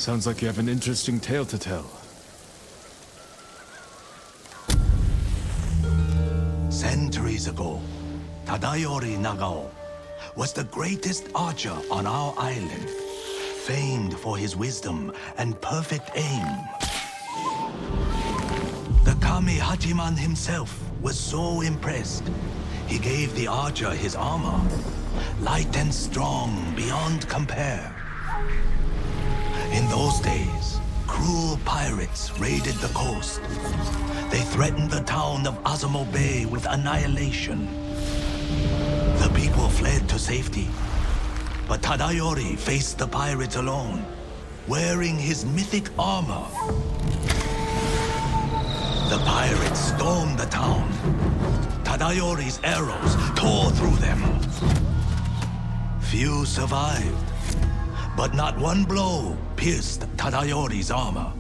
Sounds like you have an interesting tale to tell. Centuries ago, Tadayori Nagao was the greatest archer on our island, famed for his wisdom and perfect aim. The Kami Hachiman himself was so impressed, he gave the archer his armor, light and strong beyond compare. In those days, cruel pirates raided the coast. They threatened the town of Azamo Bay with annihilation. The people fled to safety, but Tadayori faced the pirates alone, wearing his mythic armor. The pirates stormed the town. Tadayori's arrows tore through them. Few survived, but not one blow pierced Tadayori's armor.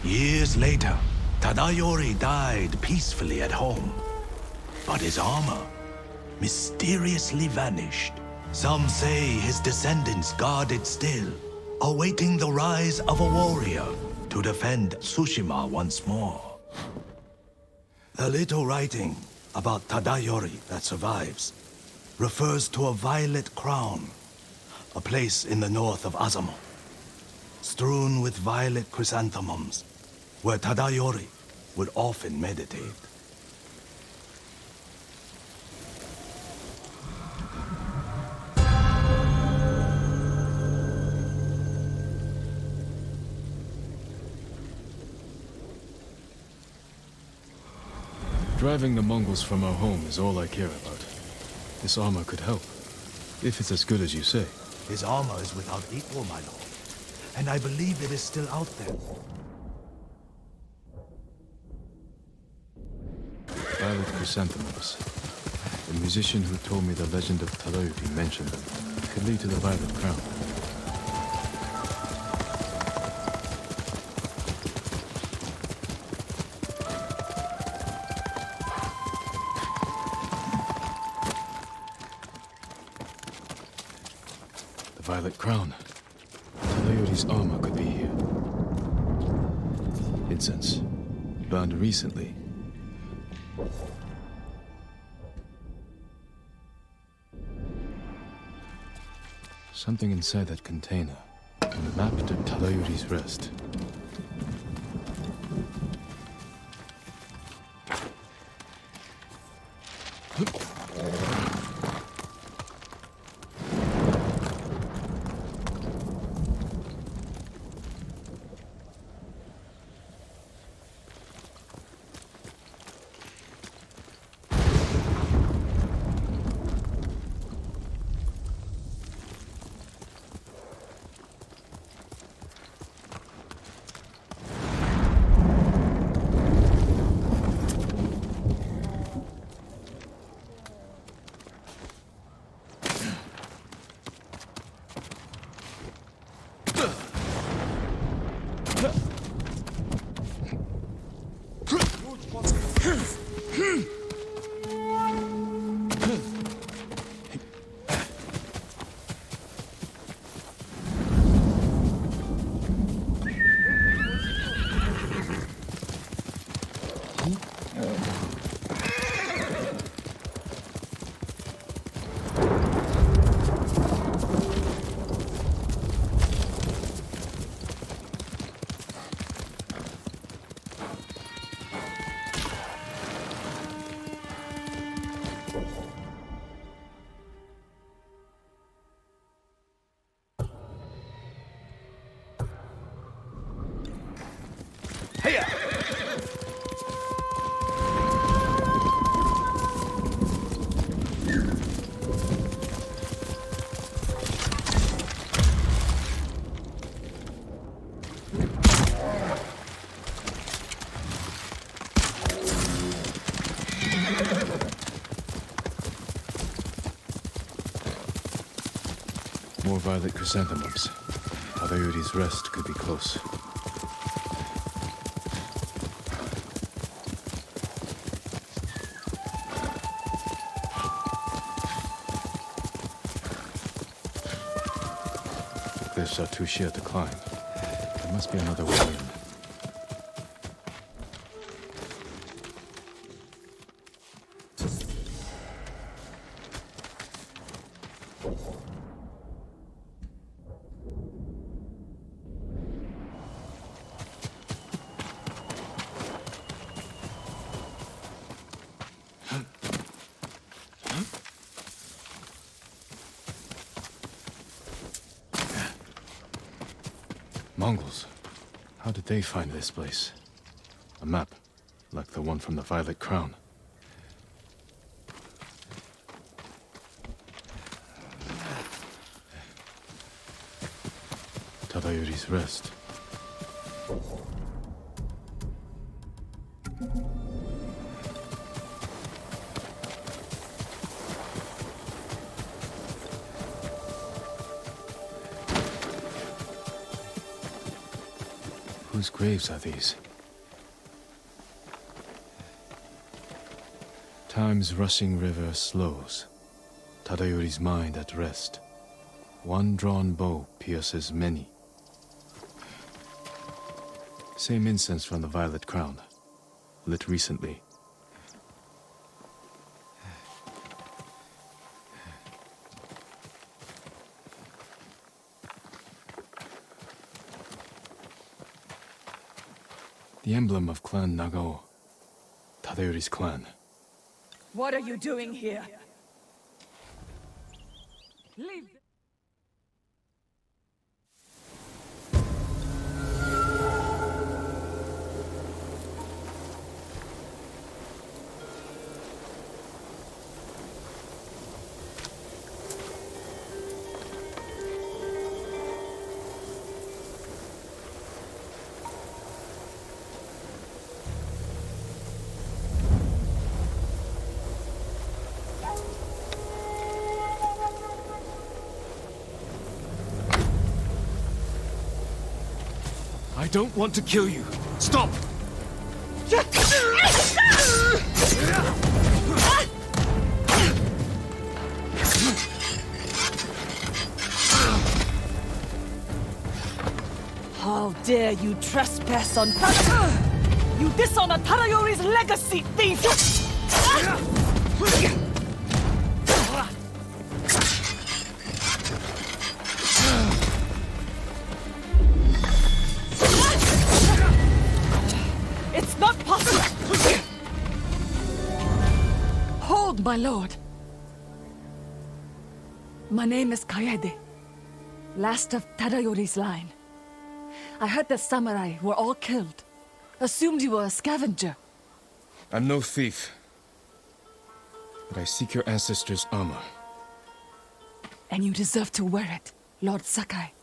Years later, Tadayori died peacefully at home, but his armor mysteriously vanished. Some say his descendants guard it still, awaiting the rise of a warrior to defend Tsushima once more. The little writing about Tadayori that survives refers to a violet crown, a place in the north of Azamo, strewn with violet chrysanthemums, where Tadayori would often meditate. Driving the Mongols from our home is all I care about. This armor could help, if it's as good as you say. His armor is without equal, my lord, and I believe it is still out there. Violet chrysanthemums. The musician who told me the legend of Tadayori mentioned them. Could lead to the violet crown. The violet crown. Tadayori's armor could be here. Incense. Burned recently. Something inside that container. A map to Tadayori's rest. More violet chrysanthemums. Tadayori's rest could be close. cliffs are too sheer to climb. There must be another way in. Mongols. How did they find this place? A map, like the one from the Violet Crown. Tadayori's rest. Whose graves are these? Time's rushing river slows. Tadayori's mind at rest. One drawn bow pierces many. Same incense from the Violet Crown, lit recently. The emblem of Clan Nagao. Tadayori's clan. What are you doing here? Leave. I don't want to kill you. Stop! How dare you trespass on You dishonor Tadayori's legacy, thief! It's not possible! Hold, my lord. My name is Kaede, last of Tadayori's line. I heard the samurai were all killed. Assumed you were a scavenger. I'm no thief. But I seek your ancestors' armor. And you deserve to wear it, Lord Sakai.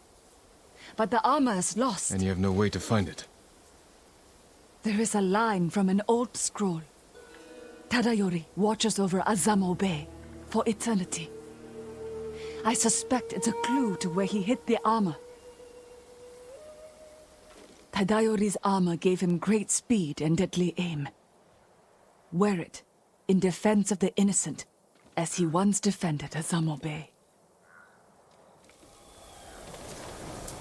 But the armor is lost. And you have no way to find it. There is a line from an old scroll. Tadayori watches over Azamo Bay for eternity. I suspect it's a clue to where he hid the armor. Tadayori's armor gave him great speed and deadly aim. Wear it in defense of the innocent, as he once defended Azamo Bay.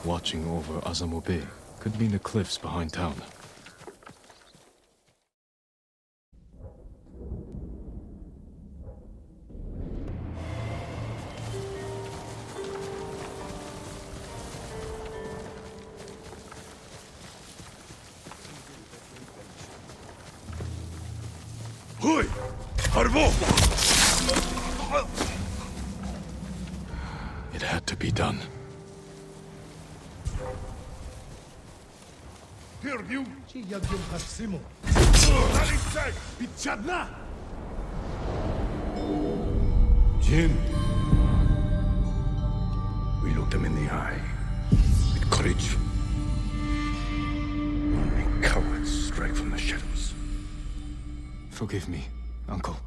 Watching over Azamo Bay could mean the cliffs behind town. Hui! Harbo! It had to be done. Jin! We looked them in the eye. With courage. Only cowards strike from the shadows. Forgive me, Uncle.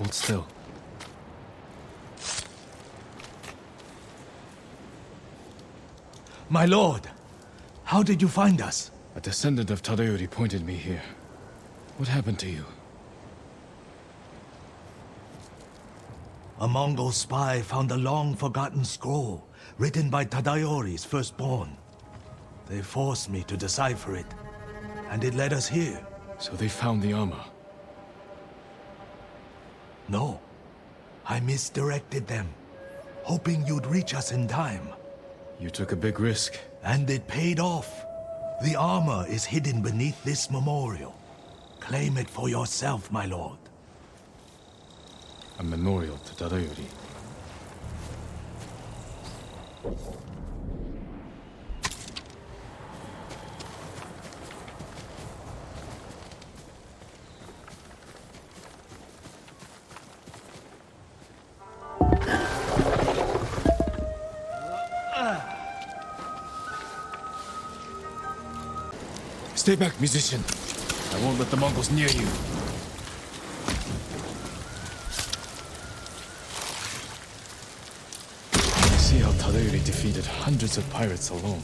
Hold still. My lord, how did you find us? A descendant of Tadayori pointed me here. What happened to you? A Mongol spy found a long-forgotten scroll written by Tadayori's firstborn. They forced me to decipher it, and it led us here. So they found the armor. No, I misdirected them, hoping you'd reach us in time. You took a big risk. And it paid off. The armor is hidden beneath this memorial. Claim it for yourself, my lord. A memorial to Tadayori. Stay back, musician. I won't let the Mongols near you. I see how Tadayori defeated hundreds of pirates alone.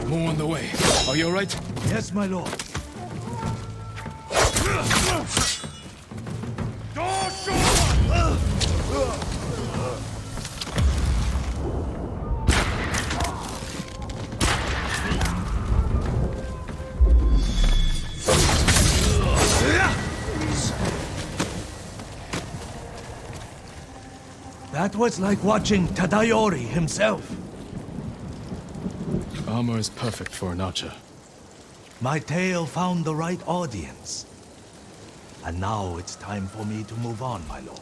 More on the way. Are you alright? Yes, my lord. That was like watching Tadayori himself. Armor is perfect for an archer. My tale found the right audience. And now it's time for me to move on, my lord.